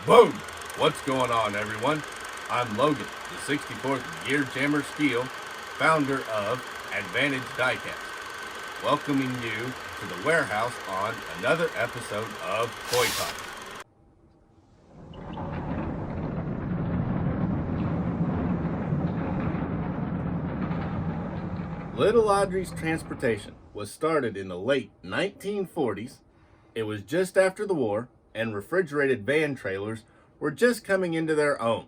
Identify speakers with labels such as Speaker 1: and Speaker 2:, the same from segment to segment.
Speaker 1: Boom! What's going on, everyone? I'm Logan, the 64th Gear Jammer Skeele, founder of Advantage Diecast, welcoming you to the warehouse on another episode of Toy Talk. Little Audrey's transportation was started in the late 1940s. It was just after the war, and refrigerated van trailers were just coming into their own.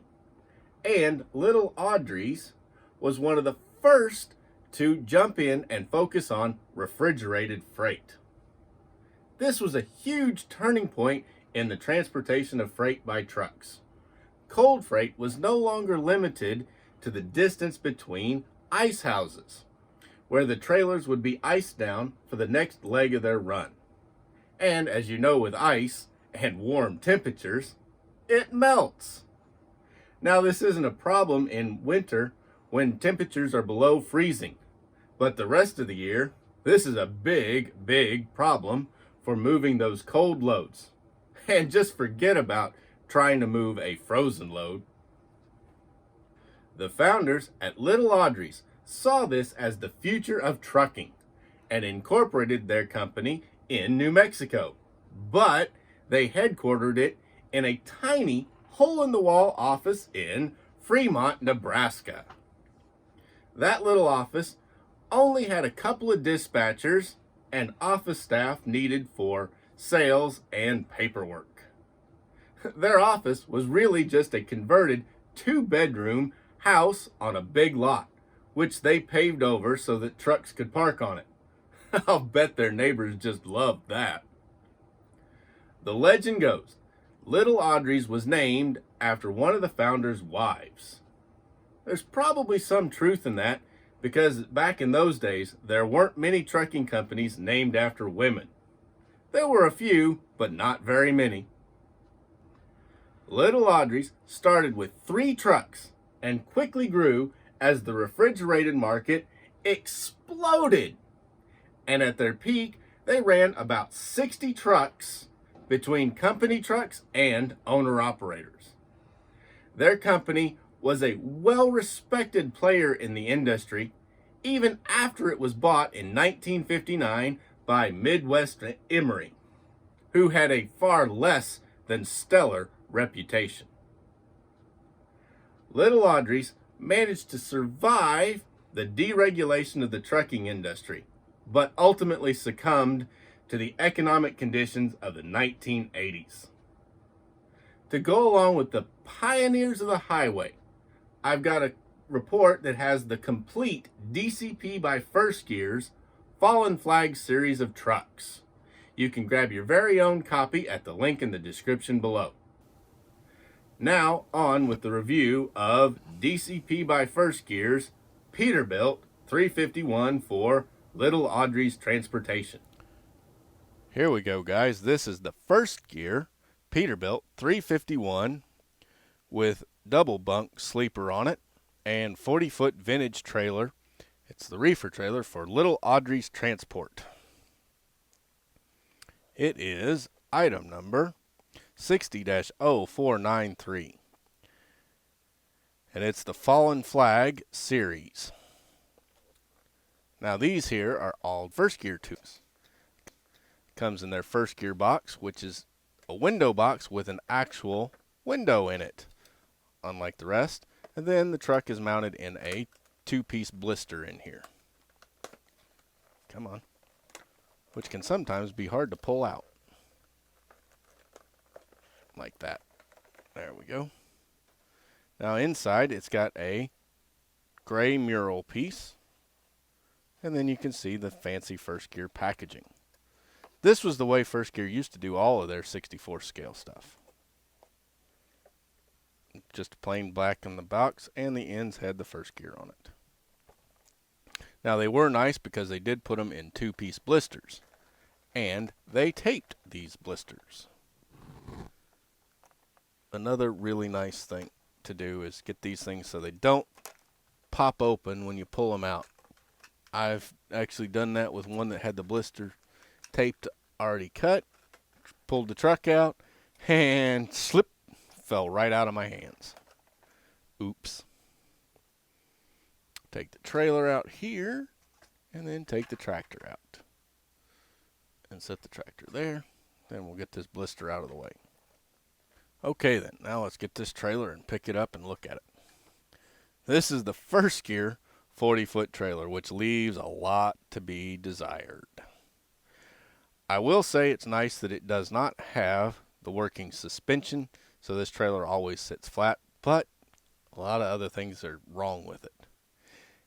Speaker 1: And Little Audrey's was one of the first to jump in and focus on refrigerated freight. This was a huge turning point in the transportation of freight by trucks. Cold freight was no longer limited to the distance between ice houses, where the trailers would be iced down for the next leg of their run. And as you know, with ice and warm temperatures, it melts. Now, this isn't a problem in winter when temperatures are below freezing, but the rest of the year, this is a big problem for moving those cold loads. And just forget about trying to move a frozen load. The founders at Little Audrey's saw this as the future of trucking and incorporated their company in New Mexico, but they headquartered it in a tiny hole-in-the-wall office in Fremont, Nebraska. That little office only had a couple of dispatchers and office staff needed for sales and paperwork. Their office was really just a converted 2-bedroom house on a big lot, which they paved over so that trucks could park on it. I'll bet their neighbors just loved that. The legend goes, Little Audrey's was named after one of the founders' wives. There's probably some truth in that, because back in those days, there weren't many trucking companies named after women. There were a few, but not very many. Little Audrey's started with 3 trucks and quickly grew as the refrigerated market exploded. And at their peak, they ran about 60 trucks between company trucks and owner-operators. Their company was a well-respected player in the industry, even after it was bought in 1959 by Midwest Emery, who had a far less than stellar reputation. Little Audrey's managed to survive the deregulation of the trucking industry, but ultimately succumbed to the economic conditions of the 1980s. To go along with the pioneers of the highway, I've got a report that has the complete DCP by First Gear's Fallen Flag series of trucks. You can grab your very own copy at the link in the description below. Now on with the review of DCP by First Gear's Peterbilt 351 for Little Audrey's transportation. Here we go, guys. This is the First Gear Peterbilt 351 with double bunk sleeper on it and 40-foot vintage trailer. It's the reefer trailer for Little Audrey's transport. It is item number 60-0493. And it's the Fallen Flag series. Now these here are all First Gear tubes. Comes in their First Gear box, which is a window box with an actual window in it, unlike the rest. And then the truck is mounted in a 2-piece blister in here. Come on. Which can sometimes be hard to pull out. Like that. There we go. Now inside it's got a gray mural piece. And then you can see the fancy First Gear packaging. This was the way First Gear used to do all of their 64 scale stuff. Just plain black in the box, and the ends had the First Gear on it. Now they were nice because they did put them in 2-piece blisters. And they taped these blisters. Another really nice thing to do is get these things so they don't pop open when you pull them out. I've actually done that with one that had the blister taped already cut, pulled the truck out, and slip fell right out of my hands. Oops. Take the trailer out here, and then take the tractor out. And set the tractor there. Then we'll get this blister out of the way. Okay then, now let's get this trailer and pick it up and look at it. This is the first gear 40-foot trailer, which leaves a lot to be desired. I will say it's nice that it does not have the working suspension, so this trailer always sits flat, but a lot of other things are wrong with it.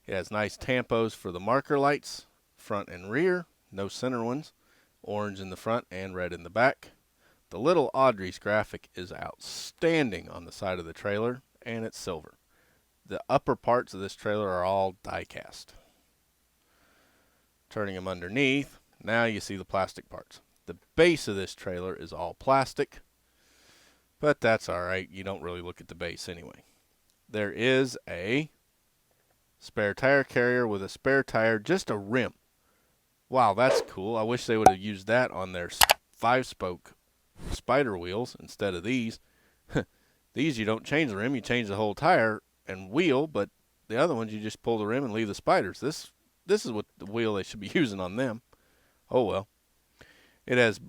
Speaker 1: It has nice tampos for the marker lights, front and rear, no center ones, orange in the front and red in the back. The Little Audrey's graphic is outstanding on the side of the trailer, and it's silver. The upper parts of this trailer are all die-cast. Turning them underneath, now you see the plastic parts. The base of this trailer is all plastic, but that's alright. You don't really look at the base anyway. There is a spare tire carrier with a spare tire, just a rim. Wow, that's cool. I wish they would have used that on their 5-spoke spider wheels instead of these. These you don't change the rim, you change the whole tire and wheel, but the other ones you just pull the rim and leave the spiders. This is what the wheel they should be using on them. Oh well. It has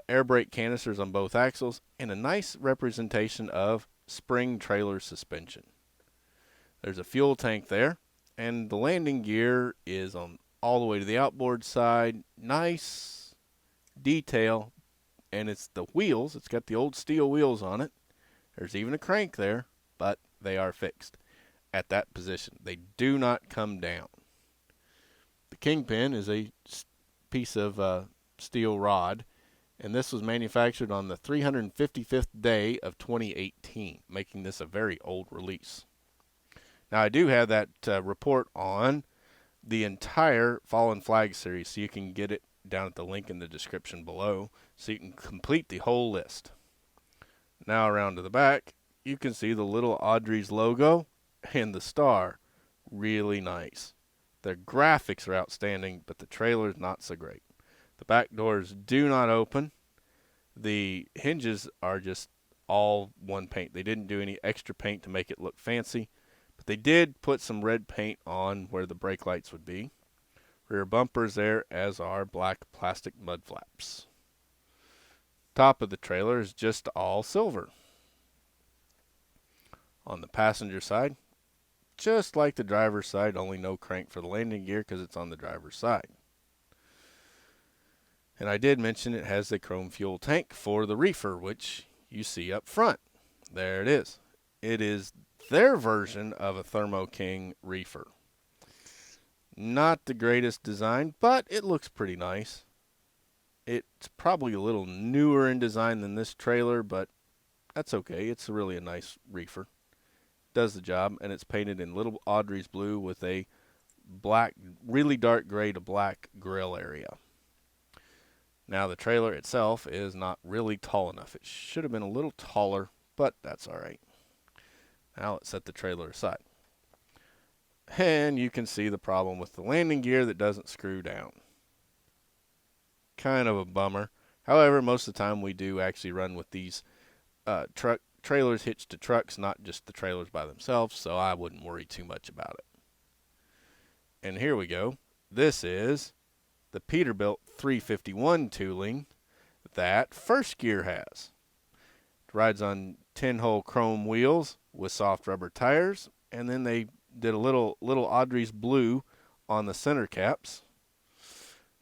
Speaker 1: air brake canisters on both axles and a nice representation of spring trailer suspension. There's a fuel tank there, and the landing gear is on all the way to the outboard side. Nice detail, and it's the wheels. It's got the old steel wheels on it. There's even a crank there, but they are fixed at that position. They do not come down. The kingpin is a piece of steel rod, and this was manufactured on the 355th day of 2018, making this a very old release. Now, I do have that report on the entire Fallen Flag series, so you can get it down at the link in the description below, so you can complete the whole list. Now around to the back, you can see the Little Audrey's logo and the star. Really nice. Their graphics are outstanding, but the trailer is not so great. The back doors do not open. The hinges are just all one paint. They didn't do any extra paint to make it look fancy, but they did put some red paint on where the brake lights would be. Rear bumpers there, as are black plastic mud flaps. Top of the trailer is just all silver. On the passenger side, just like the driver's side, only no crank for the landing gear because it's on the driver's side. And I did mention it has the chrome fuel tank for the reefer, which you see up front. There it is. It is their version of a Thermo King reefer. Not the greatest design, but it looks pretty nice. It's probably a little newer in design than this trailer, but that's okay. It's really a nice reefer. Does the job, and it's painted in Little Audrey's blue with a black, really dark gray to black grill area. Now the trailer itself is not really tall enough. It should have been a little taller, but that's alright. Now let's set the trailer aside. And you can see the problem with the landing gear that doesn't screw down. Kind of a bummer. However, most of the time we do actually run with these trailers hitched to trucks, not just the trailers by themselves, so I wouldn't worry too much about it. And here we go. This is the Peterbilt 351 tooling that First Gear has. It rides on 10-hole chrome wheels with soft rubber tires, and then they did a little Audrey's blue on the center caps,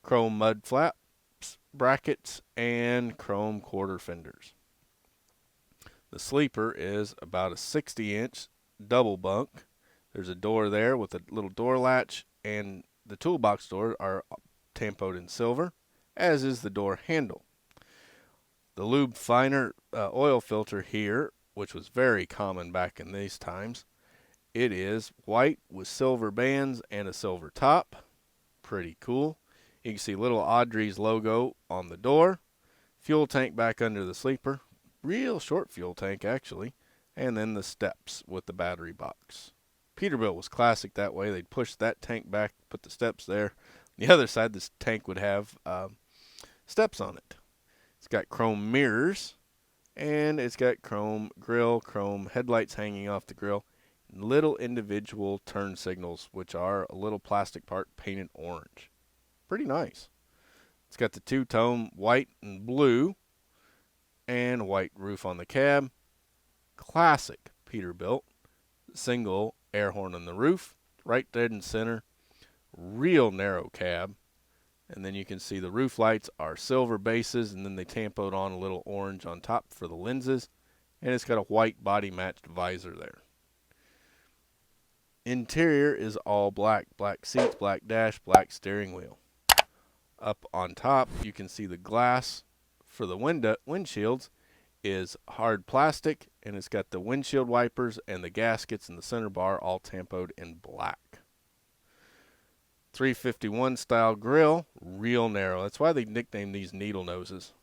Speaker 1: chrome mud flaps, brackets, and chrome quarter fenders. The sleeper is about a 60-inch double bunk. There's a door there with a little door latch, and the toolbox doors are tampoed in silver, as is the door handle. The lube finer oil filter here, which was very common back in these times, it is white with silver bands and a silver top. Pretty cool. You can see Little Audrey's logo on the door. Fuel tank back under the sleeper. Real short fuel tank, actually. And then the steps with the battery box. Peterbilt was classic that way. They'd push that tank back, put the steps there. On the other side, this tank would have steps on it. It's got chrome mirrors
Speaker 2: And it's got chrome grill, chrome headlights hanging off the grill, and little individual turn signals, which are a little plastic part painted orange. Pretty nice. It's got the two-tone white and blue and white roof on the cab. Classic Peterbilt. Single air horn on the roof, right dead in center. Real narrow cab. And then you can see the roof lights are silver bases, and then they tampoed on a little orange on top for the lenses. And it's got a white body matched visor there. Interior is all black. Black seats, black dash, black steering wheel. Up on top, you can see the glass for the windshields is hard plastic, and it's got the windshield wipers and the gaskets and the center bar all tampoed in black. 351 style grill, real narrow. That's why they nicknamed these needle noses.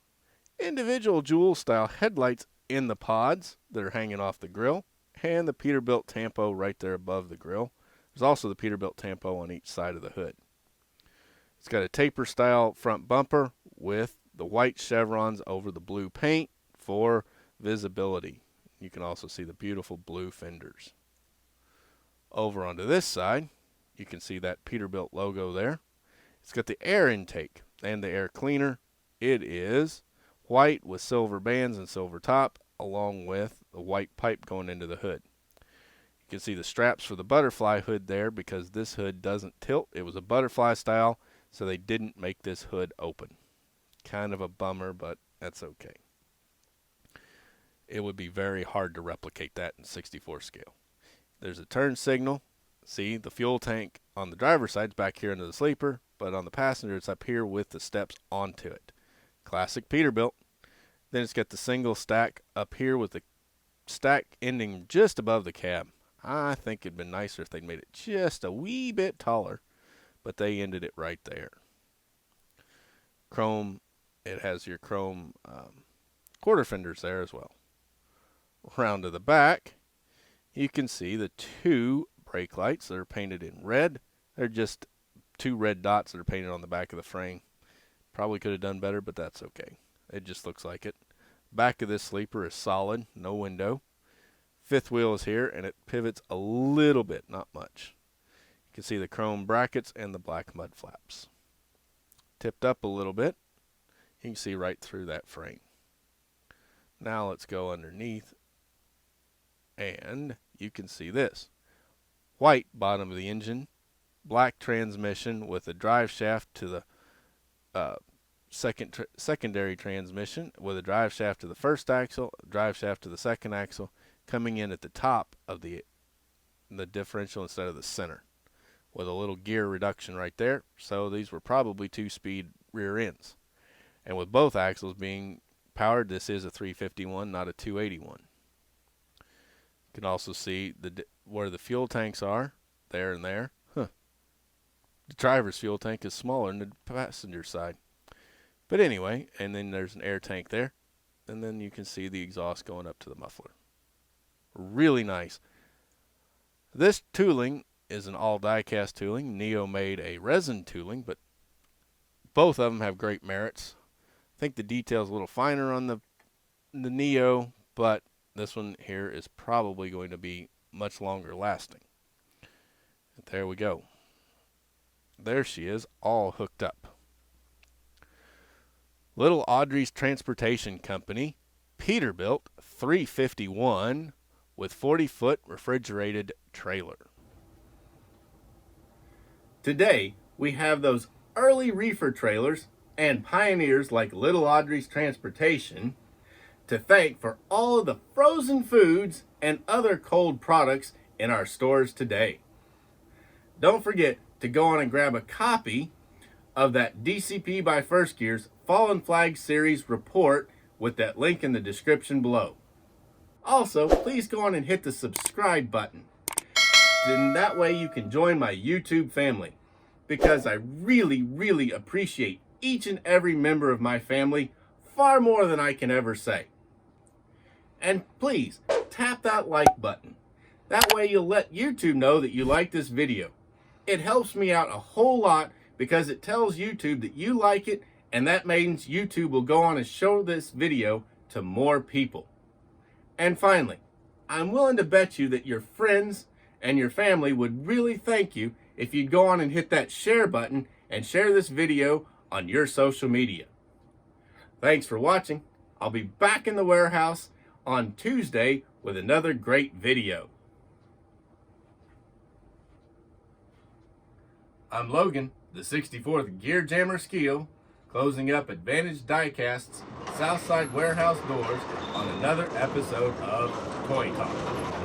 Speaker 2: Individual jewel style headlights in the pods that are hanging off the grill, and the Peterbilt tampo right there above the grill. There's also the Peterbilt tampo on each side of the hood. It's got a taper style front bumper with the white chevrons over the blue paint for visibility. You can also see the beautiful blue fenders. Over onto this side, you can see that Peterbilt logo there. It's got the air intake and the air cleaner. It is white with silver bands and silver top, along with the white pipe going into the hood. You can see the straps for the butterfly hood there because this hood doesn't tilt. It was a butterfly style, so they didn't make this hood open. Kind of a bummer, but that's okay. It would be very hard to replicate that in 64 scale. There's a turn signal. See, the fuel tank on the driver's side is back here into the sleeper, but on the passenger it's up here with the steps onto it. Classic Peterbilt. Then it's got the single stack up here with the stack ending just above the cab. I think it'd been nicer if they'd made it just a wee bit taller, but they ended it right there. Chrome, it has your chrome quarter fenders there as well. Around to the back, you can see the two brake lights that are painted in red. They're just two red dots that are painted on the back of the frame. Probably could have done better, but that's okay. It just looks like it. Back of this sleeper is solid, no window. Fifth wheel is here, and it pivots a little bit, not much. You can see the chrome brackets and the black mud flaps. Tipped up a little bit. You can see right through that frame. Now let's go underneath, and you can see this. White bottom of the engine, black transmission with a drive shaft to the secondary transmission with a drive shaft to the first axle, drive shaft to the second axle, coming in at the top of the differential instead of the center, with a little gear reduction right there. So these were probably 2-speed rear ends. And with both axles being powered, this is a 351, not a 281. You can also see where the fuel tanks are, there and there. The driver's fuel tank is smaller than the passenger side. But anyway, and then there's an air tank there. And then you can see the exhaust going up to the muffler. Really nice. This tooling is an all diecast tooling. Neo made a resin tooling, but both of them have great merits. I think the detail's a little finer on the Neo, but this one here is probably going to be much longer lasting. And there we go. There she is, all hooked up. Little Audrey's Transportation Company, Peterbilt 351 with 40-foot refrigerated trailer.
Speaker 1: Today, we have those early reefer trailers and pioneers like Little Audrey's Transportation to thank for all of the frozen foods and other cold products in our stores today. Don't forget to go on and grab a copy of that DCP by First Gear's Fallen Flag Series report with that link in the description below. Also, please go on and hit the subscribe button. Then that way you can join my YouTube family, because I really appreciate each and every member of my family far more than I can ever say. And please tap that like button. That way you'll let YouTube know that you like this video. It helps me out a whole lot because it tells YouTube that you like it, and that means YouTube will go on and show this video to more people. And finally, I'm willing to bet you that your friends and your family would really thank you if you'd go on and hit that share button and share this video on your social media. Thanks for watching. I'll be back in the warehouse on Tuesday with another great video. I'm Logan, the 64th Gear Jammer Skeele, closing up Advantage Diecast's Southside Warehouse doors on another episode of Toy Talk.